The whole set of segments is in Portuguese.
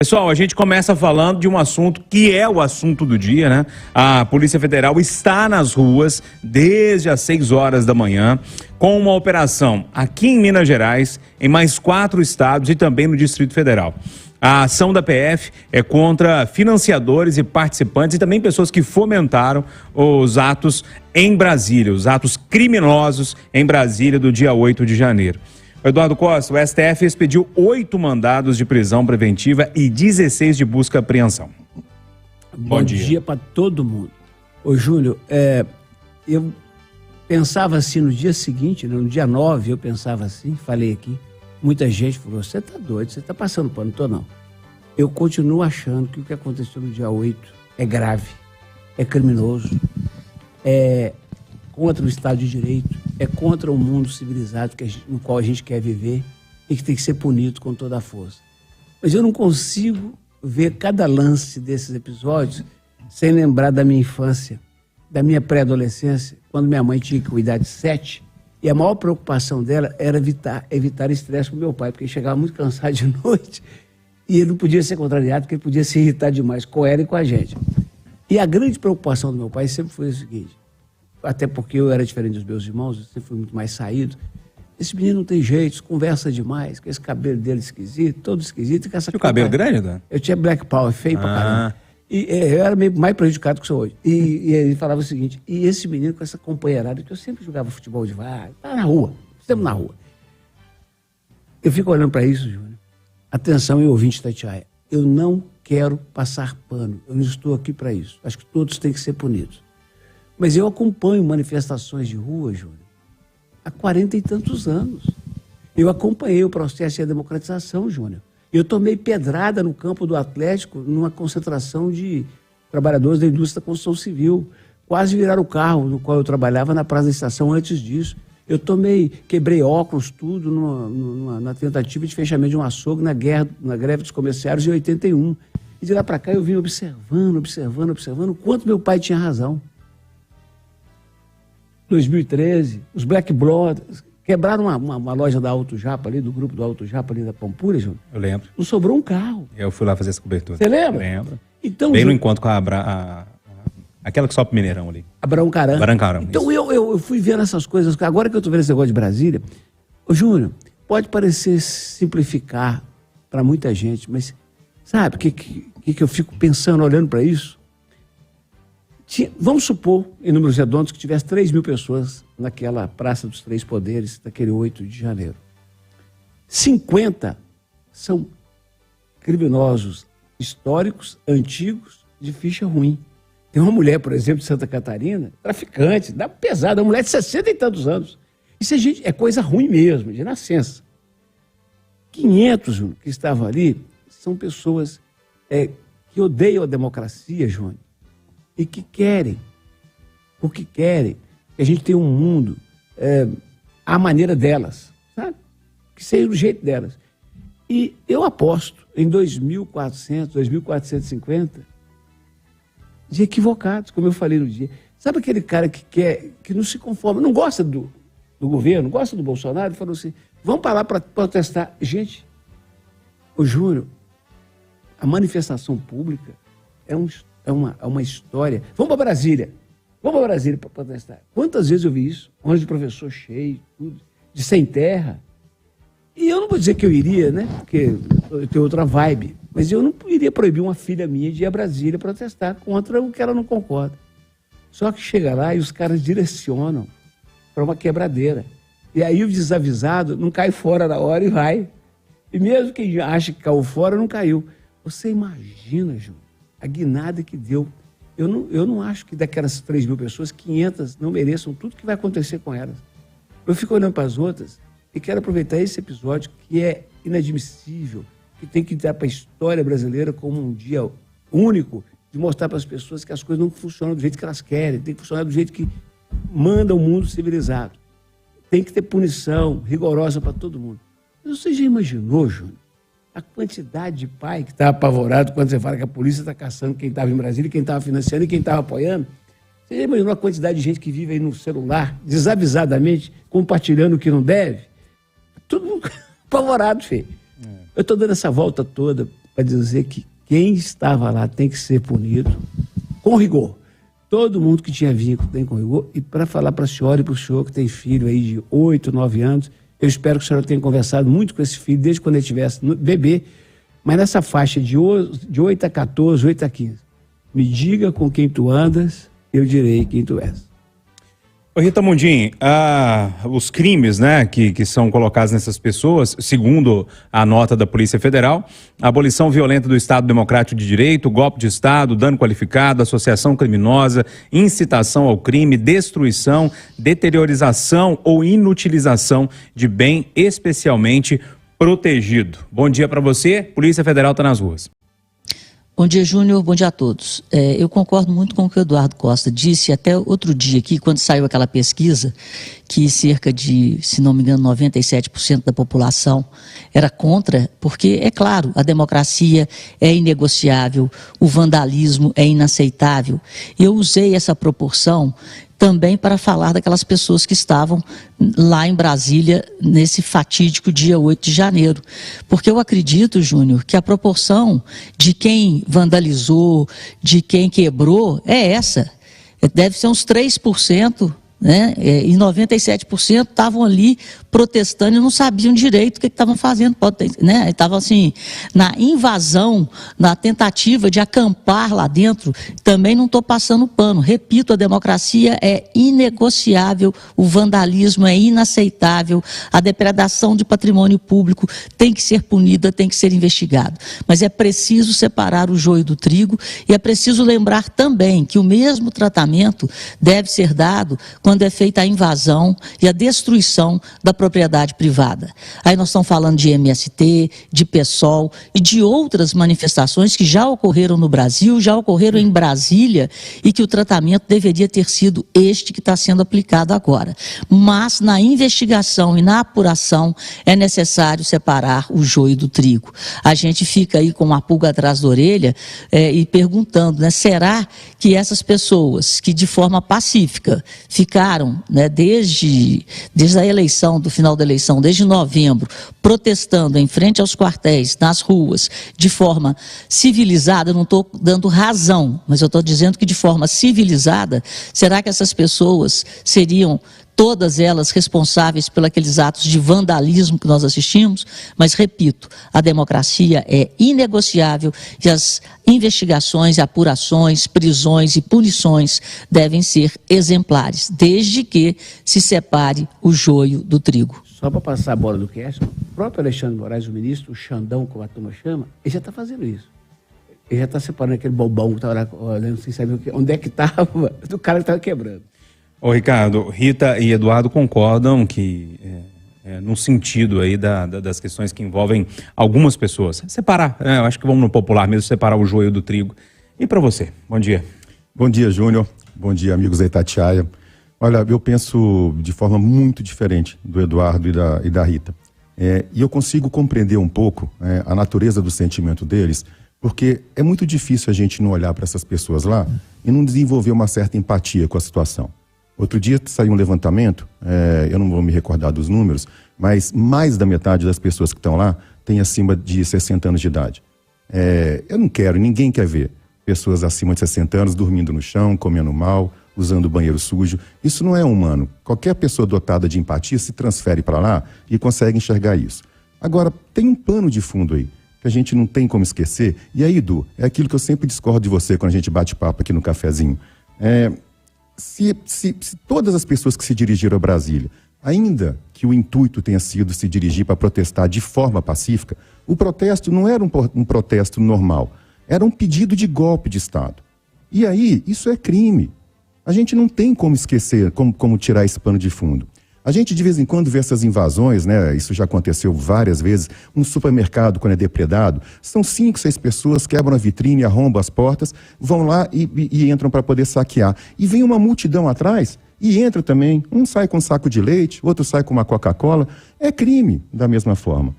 Pessoal, a gente começa falando de um assunto que é o assunto do dia, né? A Polícia Federal está nas ruas desde as 6 horas da manhã com uma operação aqui em Minas Gerais, em mais 4 estados e também no Distrito Federal. A ação da PF é contra financiadores e participantes e também pessoas que fomentaram os atos em Brasília, os atos criminosos em Brasília do dia 8 de janeiro. Eduardo Costa, o STF expediu 8 mandados de prisão preventiva e 16 de busca e apreensão. Bom dia para todo mundo. Ô, Júnior, eu pensava assim no dia seguinte, no dia 9, eu pensava assim, falei aqui, muita gente falou, você tá doido, você tá passando pano, não tô não. Eu continuo achando que o que aconteceu no dia 8 é grave, é criminoso, é contra o Estado de Direito, é contra o mundo civilizado no qual a gente quer viver e que tem que ser punido com toda a força. Mas eu não consigo ver cada lance desses episódios sem lembrar da minha infância, da minha pré-adolescência, quando minha mãe tinha que cuidar de 7, e a maior preocupação dela era evitar estresse com meu pai, porque ele chegava muito cansado de noite e ele não podia ser contrariado, porque ele podia se irritar demais com ela e com a gente. E a grande preocupação do meu pai sempre foi o seguinte, até porque eu era diferente dos meus irmãos, eu sempre fui muito mais saído. Esse menino não tem jeito, conversa demais, com esse cabelo dele esquisito, todo esquisito. Com essa o cabelo grande, Dan? Eu tinha black power, feio pra caramba. E eu era meio mais prejudicado que sou hoje. E ele falava o seguinte, e esse menino com essa companheirada, que eu sempre jogava futebol de VAR, tá na rua, sempre na rua. Eu fico olhando para isso, Júnior. Atenção, e ouvinte Itatiaia, eu não quero passar pano, eu não estou aqui para isso. Acho que todos têm que ser punidos. Mas eu acompanho manifestações de rua, Júnior, há 40 e tantos anos. Eu acompanhei o processo de democratização, Júnior. Eu tomei pedrada no campo do Atlético, numa concentração de trabalhadores da indústria da construção civil. Quase viraram o carro no qual eu trabalhava na Praça da Estação antes disso. Eu quebrei óculos, tudo, na tentativa de fechamento de um açougue na greve dos comerciários de 81. E de lá para cá eu vim observando o quanto meu pai tinha razão. 2013, os Black Blocs quebraram uma loja da Auto Japa ali, do grupo do Auto Japa ali da Pampulha, João. Eu lembro. Não sobrou um carro. Eu fui lá fazer essa cobertura. Você lembra? Lembro. Então, bem no encontro com aquela que sobe o Mineirão ali. Abraão Caram. Então eu fui vendo essas coisas, agora que eu tô vendo esse negócio de Brasília, ô Júnior, pode parecer simplificar para muita gente, mas sabe o que eu fico pensando, olhando para isso? Vamos supor, em números redondos, que tivesse 3 mil pessoas naquela Praça dos Três Poderes, daquele 8 de janeiro. 50 são criminosos históricos, antigos, de ficha ruim. Tem uma mulher, por exemplo, de Santa Catarina, traficante, dá pesada, uma mulher de 60 e tantos anos. Isso é coisa ruim mesmo, de nascença. 500 que estavam ali são pessoas que odeiam a democracia, Júnior. E que querem, que a gente tenha um mundo à maneira delas, sabe? Que seja do jeito delas. E eu aposto em 2.400, 2.450 de equivocados, como eu falei no dia. Sabe aquele cara que não se conforma, não gosta do governo, não gosta do Bolsonaro, falou assim, vamos para lá para protestar. Gente, ô Júnior, a manifestação pública é uma história. Vamos para Brasília para protestar. Quantas vezes eu vi isso? Ônibus de professor cheio, tudo, de sem terra. E eu não vou dizer que eu iria, né? Porque eu tenho outra vibe. Mas eu não iria proibir uma filha minha de ir a Brasília protestar contra o que ela não concorda. Só que chega lá e os caras direcionam para uma quebradeira. E aí o desavisado não cai fora na hora e vai. E mesmo quem acha que caiu fora, não caiu. Você imagina, Júnior, a guinada que deu. Eu não acho que daquelas 3 mil pessoas, 500 não mereçam tudo que vai acontecer com elas. Eu fico olhando para as outras e quero aproveitar esse episódio que é inadmissível, que tem que dar para a história brasileira como um dia único, de mostrar para as pessoas que as coisas não funcionam do jeito que elas querem, tem que funcionar do jeito que manda o mundo civilizado. Tem que ter punição rigorosa para todo mundo. Mas você já imaginou, Júnior, a quantidade de pai que está apavorado quando você fala que a polícia está caçando quem estava em Brasília, quem estava financiando e quem estava apoiando? Você já imaginou a quantidade de gente que vive aí no celular, desavisadamente, compartilhando o que não deve? Todo mundo apavorado, filho. Eu estou dando essa volta toda para dizer que quem estava lá tem que ser punido com rigor. Todo mundo que tinha vínculo tem com rigor. E para falar para a senhora e para o senhor que tem filho aí de 8, 9 anos, eu espero que a senhora tenha conversado muito com esse filho desde quando ele estivesse bebê, mas nessa faixa de 8 a 14, 8 a 15. Me diga com quem tu andas, eu direi quem tu és. Ô Rita Mundim, os crimes, né, que são colocados nessas pessoas, segundo a nota da Polícia Federal, a abolição violenta do Estado Democrático de Direito, golpe de Estado, dano qualificado, associação criminosa, incitação ao crime, destruição, deteriorização ou inutilização de bem especialmente protegido. Bom dia para você, Polícia Federal está nas ruas. Bom dia, Júnior. Bom dia a todos. Eu concordo muito com o que o Eduardo Costa disse até outro dia aqui, quando saiu aquela pesquisa, que cerca de, se não me engano, 97% da população era contra, porque, é claro, a democracia é inegociável, o vandalismo é inaceitável. Eu usei essa proporção também para falar daquelas pessoas que estavam lá em Brasília nesse fatídico dia 8 de janeiro. Porque eu acredito, Júnior, que a proporção de quem vandalizou, de quem quebrou, é essa. Deve ser uns 3%, né? E 97% estavam ali protestando e não sabiam direito o que estavam fazendo, né? Estavam assim, na invasão, na tentativa de acampar lá dentro. Também não estou passando pano. Repito, a democracia é inegociável, o vandalismo é inaceitável, a depredação de patrimônio público tem que ser punida, tem que ser investigado. Mas é preciso separar o joio do trigo e é preciso lembrar também que o mesmo tratamento deve ser dado quando é feita a invasão e a destruição da propriedade privada. Aí nós estamos falando de MST, de PSOL e de outras manifestações que já ocorreram no Brasil, já ocorreram em Brasília e que o tratamento deveria ter sido este que está sendo aplicado agora. Mas na investigação e na apuração é necessário separar o joio do trigo. A gente fica aí com uma pulga atrás da orelha e perguntando, né, será que essas pessoas que de forma pacífica ficaram, né, desde a eleição, do final da eleição, desde novembro, protestando em frente aos quartéis, nas ruas, de forma civilizada, eu não estou dando razão, mas eu estou dizendo que de forma civilizada, será que essas pessoas seriam todas elas responsáveis por aqueles atos de vandalismo que nós assistimos? Mas, repito, a democracia é inegociável e as investigações, apurações, prisões e punições devem ser exemplares, desde que se separe o joio do trigo. Só para passar a bola do cast, o próprio Alexandre Moraes, o ministro, o Xandão, como a turma chama, ele já está fazendo isso. Ele já está separando aquele bobão que estava lá olhando sem saber onde é que estava, do cara que estava quebrando. Ô Ricardo, Rita e Eduardo concordam que, no sentido aí das questões que envolvem algumas pessoas, separar, eu acho que vamos no popular mesmo, separar o joio do trigo. E para você, bom dia. Bom dia, Júnior. Bom dia, amigos da Itatiaia. Olha, eu penso de forma muito diferente do Eduardo e da Rita. E eu consigo compreender um pouco a natureza do sentimento deles, porque é muito difícil a gente não olhar para essas pessoas lá e não desenvolver uma certa empatia com a situação. Outro dia saiu um levantamento, eu não vou me recordar dos números, mas mais da metade das pessoas que estão lá tem acima de 60 anos de idade. Eu não quero, ninguém quer ver pessoas acima de 60 anos dormindo no chão, comendo mal, usando banheiro sujo. Isso não é humano. Qualquer pessoa dotada de empatia se transfere para lá e consegue enxergar isso. Agora, tem um pano de fundo aí, que a gente não tem como esquecer. E aí, Edu, é aquilo que eu sempre discordo de você quando a gente bate papo aqui no cafezinho. Se todas as pessoas que se dirigiram a Brasília, ainda que o intuito tenha sido se dirigir para protestar de forma pacífica, o protesto não era um protesto normal, era um pedido de golpe de Estado. E aí, isso é crime. A gente não tem como esquecer, como tirar esse pano de fundo. A gente de vez em quando vê essas invasões, né? Isso já aconteceu várias vezes. Um supermercado, quando é depredado, são 5, 6 pessoas, quebram a vitrine, arrombam as portas, vão lá e entram para poder saquear. E vem uma multidão atrás e entra também. Um sai com um saco de leite, outro sai com uma Coca-Cola. É crime da mesma forma.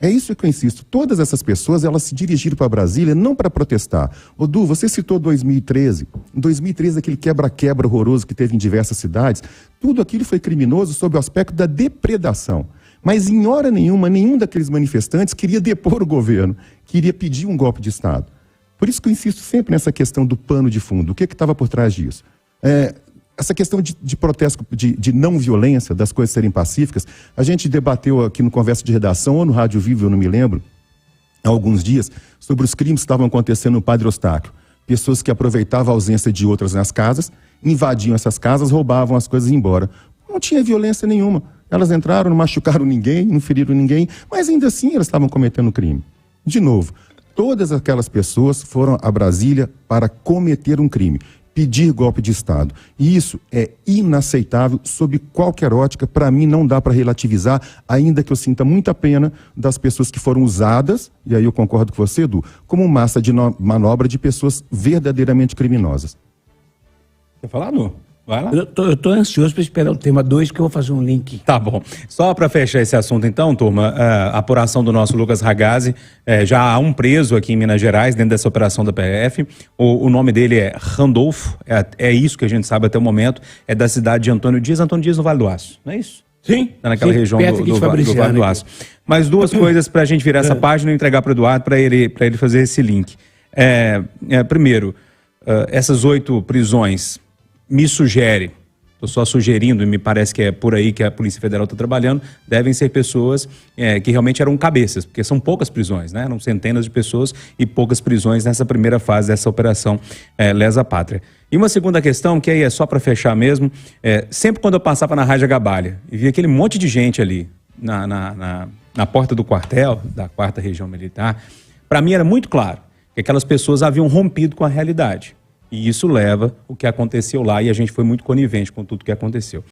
É isso que eu insisto. Todas essas pessoas, elas se dirigiram para Brasília não para protestar. Odu, você citou 2013. Em 2013, aquele quebra-quebra horroroso que teve em diversas cidades. Tudo aquilo foi criminoso sob o aspecto da depredação. Mas em hora nenhuma, nenhum daqueles manifestantes queria depor o governo, queria pedir um golpe de Estado. Por isso que eu insisto sempre nessa questão do pano de fundo. O que estava por trás disso? Essa questão de protesto, de não violência, das coisas serem pacíficas, a gente debateu aqui no Conversa de Redação, ou no Rádio Vivo, eu não me lembro, há alguns dias, sobre os crimes que estavam acontecendo no Padre Eustáquio. Pessoas que aproveitavam a ausência de outras nas casas, invadiam essas casas, roubavam as coisas e iam embora. Não tinha violência nenhuma. Elas entraram, não machucaram ninguém, não feriram ninguém, mas ainda assim elas estavam cometendo crime. De novo, todas aquelas pessoas foram a Brasília para cometer um crime, pedir golpe de Estado. E isso é inaceitável sob qualquer ótica. Para mim não dá para relativizar, ainda que eu sinta muita pena das pessoas que foram usadas, e aí eu concordo com você, Edu, como massa de manobra de pessoas verdadeiramente criminosas. Quer falar, Nu? Vai lá. Eu tô ansioso para esperar o tema 2, que eu vou fazer um link. Tá bom. Só para fechar esse assunto então, turma, a apuração do nosso Lucas Ragazzi, já há um preso aqui em Minas Gerais, dentro dessa operação da PF. O nome dele é Randolfo, é isso que a gente sabe até o momento, é da cidade de Antônio Dias no Vale do Aço, não é isso? Sim. Tá naquela região do Vale do Aço. Mas duas coisas para a gente virar essa página e entregar para o Eduardo para ele fazer esse link. Primeiro, essas 8 prisões me sugere, estou só sugerindo, e me parece que é por aí que a Polícia Federal está trabalhando, devem ser pessoas que realmente eram cabeças, porque são poucas prisões, né? Eram centenas de pessoas e poucas prisões nessa primeira fase dessa operação Lesa Pátria. E uma segunda questão, que aí é só para fechar mesmo, sempre quando eu passava na Rádio Gabalha e via aquele monte de gente ali na porta do quartel, da 4ª Região Militar, para mim era muito claro que aquelas pessoas haviam rompido com a realidade. E isso leva o que aconteceu lá, e a gente foi muito conivente com tudo que aconteceu.